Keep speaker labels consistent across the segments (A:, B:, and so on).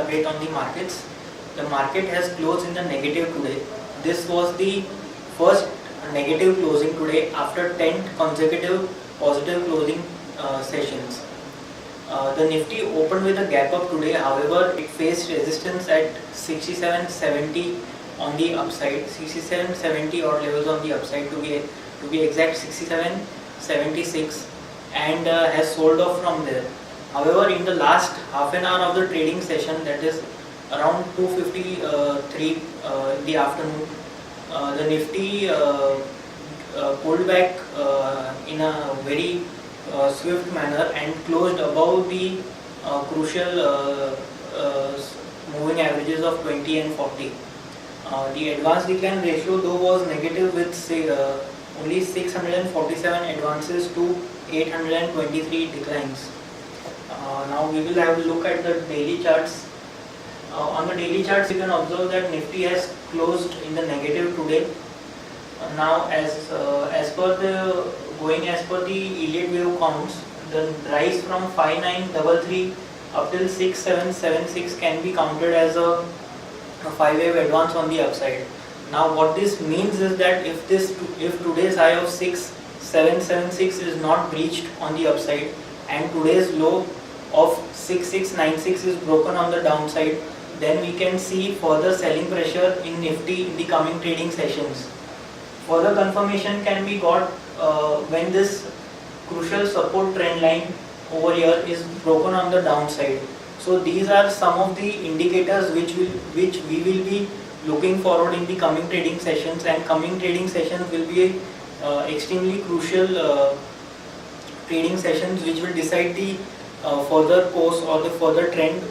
A: update on the markets. The market has closed in the negative today. This was the first negative closing today after 10 consecutive positive closing sessions. The Nifty opened with a gap up today, however it faced resistance at 6770 on the upside, 6770 odd levels on the upside, to be exact 6776, and has sold off from there. However, in the last half an hour of the trading session, that is around 2:53 in the afternoon, the Nifty pulled back in a very swift manner and closed above the crucial moving averages of 20 and 40. The advance decline ratio though was negative, with only 647 advances to 823 declines. Now we will have a look at the daily charts. On the daily charts, you can observe that Nifty has closed in the negative today. Now as per the Elliott wave counts, the rise from 5933 up till 6776 can be counted as a 5-wave advance on the upside. Now what this means is that if today's high of 6776 is not breached on the upside and today's low of 6696 is broken on the downside, then we can see further selling pressure in Nifty in the coming trading sessions. Further confirmation can be got when this crucial support trend line over here is broken on the downside. So these are some of the indicators which we will be looking forward in the coming trading sessions, and coming trading sessions will be extremely crucial trading sessions which will decide the further course or the further trend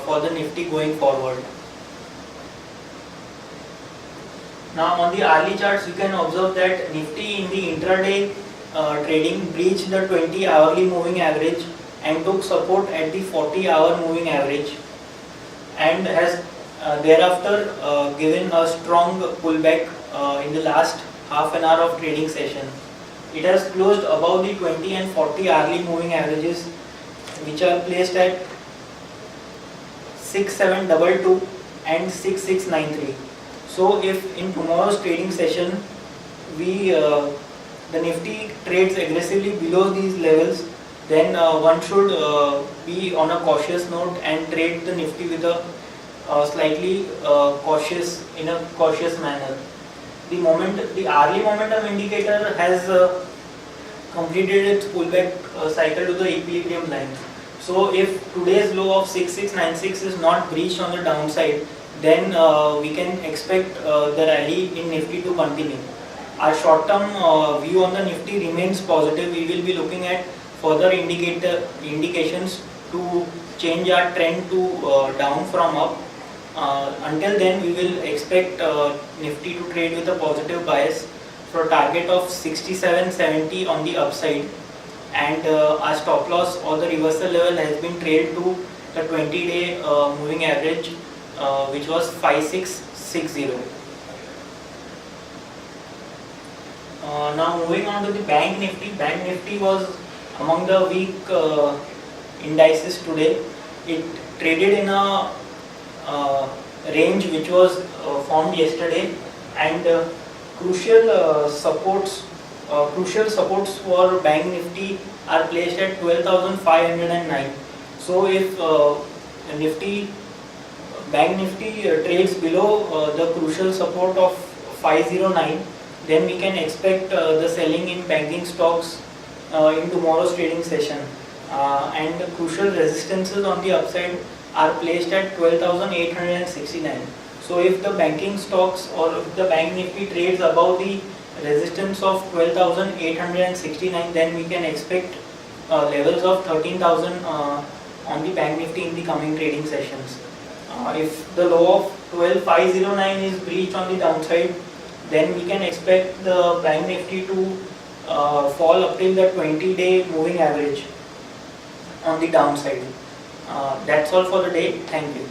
A: for the Nifty going forward. Now on the hourly charts, you can observe that Nifty in the intraday trading breached the 20 hourly moving average and took support at the 40-hour moving average, and has thereafter given a strong pullback in the last half an hour of trading session. It has closed above the 20 and 40 hourly moving averages, which are placed at 6722 and 6693. So if in tomorrow's trading session the Nifty trades aggressively below these levels, then one should be on a cautious note and trade the Nifty with a slightly cautious manner. The hourly momentum indicator has completed its pullback cycle to the equilibrium line. So if today's low of 6696 is not breached on the downside, then we can expect the rally in Nifty to continue. Our short-term view on the Nifty remains positive. We will be looking at further indications to change our trend to down from up. Until then, we will expect Nifty to trade with a positive bias for a target of 6770 on the upside, and our stop loss or the reversal level has been trailed to the 20-day moving average, which was 5660. Now moving on to the Bank Nifty. Bank Nifty was among the weak indices today. It traded in a range which was formed yesterday, and crucial supports for Bank Nifty are placed at 12,509. So if Bank Nifty trades below the crucial support of 509, then we can expect the selling in banking stocks in tomorrow's trading session, and the crucial resistances on the upside are placed at 12,869. So if the banking stocks or if the Bank Nifty trades above the resistance of 12,869, then we can expect levels of 13,000 on the Bank Nifty in the coming trading sessions. If the low of 12,509 is breached on the downside, then we can expect the Bank Nifty to fall up till the 20-day moving average on the downside. That's all for the day. Thank you.